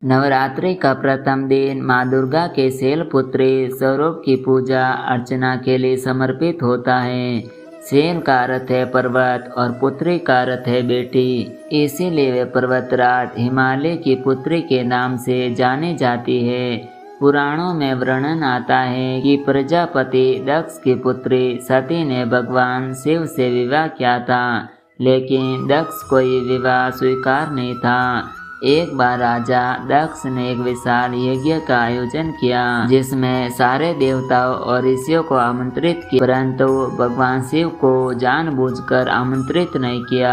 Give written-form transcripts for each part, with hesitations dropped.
नवरात्रि का प्रथम दिन माँ दुर्गा के शैलपुत्री स्वरूप की पूजा अर्चना के लिए समर्पित होता है। शैल का अर्थ है पर्वत और पुत्री का अर्थ है बेटी, इसीलिए वे पर्वतराज हिमालय की पुत्री के नाम से जानी जाती है। पुराणों में वर्णन आता है कि प्रजापति दक्ष की पुत्री सती ने भगवान शिव से विवाह किया था, लेकिन दक्ष को ये विवाह स्वीकार नहीं था। एक बार राजा दक्ष ने एक विशाल यज्ञ का आयोजन किया, जिसमें सारे देवताओं और ऋषियों को आमंत्रित किया, परंतु भगवान शिव को जानबूझकर आमंत्रित नहीं किया।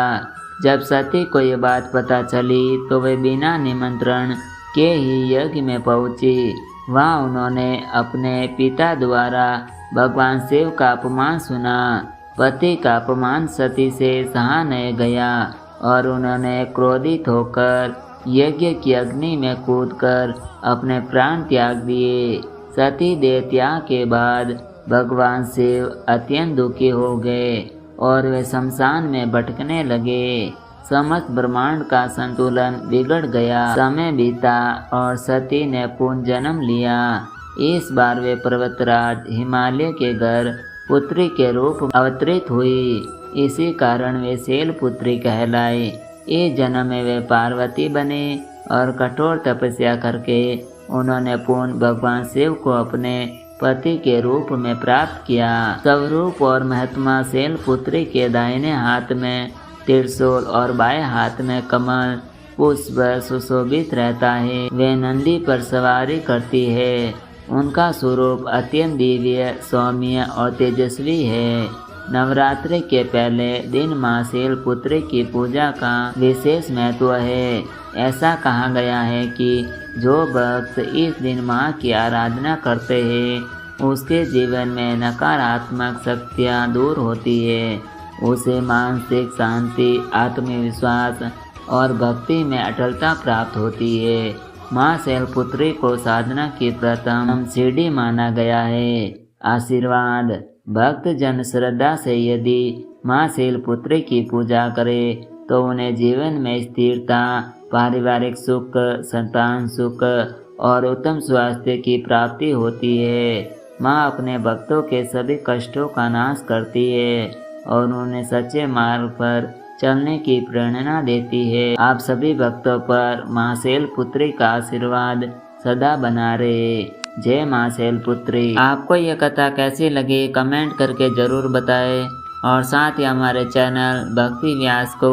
जब सती को ये बात पता चली तो वे बिना निमंत्रण के ही यज्ञ में पहुंची। वहां उन्होंने अपने पिता द्वारा भगवान शिव का अपमान सुना। पति का अपमान सती से सहा नहीं गया और उन्होंने क्रोधित होकर यज्ञ की अग्नि में कूदकर अपने प्राण त्याग दिए। सती देह त्याग के बाद भगवान शिव अत्यंत दुखी हो गए और वे शमशान में भटकने लगे। समस्त ब्रह्मांड का संतुलन बिगड़ गया। समय बीता और सती ने पुनर्जन्म लिया। इस बार वे पर्वतराज हिमालय के घर पुत्री के रूप अवतरित हुई। इसी कारण वे शैलपुत्री कहलाई। इस जन्म में वे पार्वती बने और कठोर तपस्या करके उन्होंने पुनः भगवान शिव को अपने पति के रूप में प्राप्त किया। स्वरूप और महात्मा शैलपुत्री के दाहिने हाथ में त्रिशूल और बाएं हाथ में कमल पुष्प सुशोभित रहता है। वे नंदी पर सवारी करती है। उनका स्वरूप अत्यंत दिव्य, सौम्य और तेजस्वी है। नवरात्रि के पहले दिन माँ शैलपुत्री की पूजा का विशेष महत्व है। ऐसा कहा गया है कि जो भक्त इस दिन माँ की आराधना करते हैं उसके जीवन में नकारात्मक शक्तियाँ दूर होती है। उसे मानसिक शांति, आत्मविश्वास और भक्ति में अटलता प्राप्त होती है। माँ शैलपुत्री को साधना की प्रथम सीढ़ी माना गया है। आशीर्वाद। भक्त जन श्रद्धा से यदि माँ शैलपुत्री की पूजा करे तो उन्हें जीवन में स्थिरता, पारिवारिक सुख, संतान सुख और उत्तम स्वास्थ्य की प्राप्ति होती है। माँ अपने भक्तों के सभी कष्टों का नाश करती है और उन्हें सच्चे मार्ग पर चलने की प्रेरणा देती है। आप सभी भक्तों पर माँ शैलपुत्री का आशीर्वाद सदा बना रहे। जय माँ शैलपुत्री। आपको यह कथा कैसी लगी कमेंट करके ज़रूर बताएं और साथ ही हमारे चैनल भक्ति व्यास को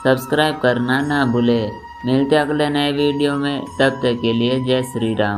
सब्सक्राइब करना ना भूलें। मिलते अगले नए वीडियो में, तब तक के लिए जय श्री राम।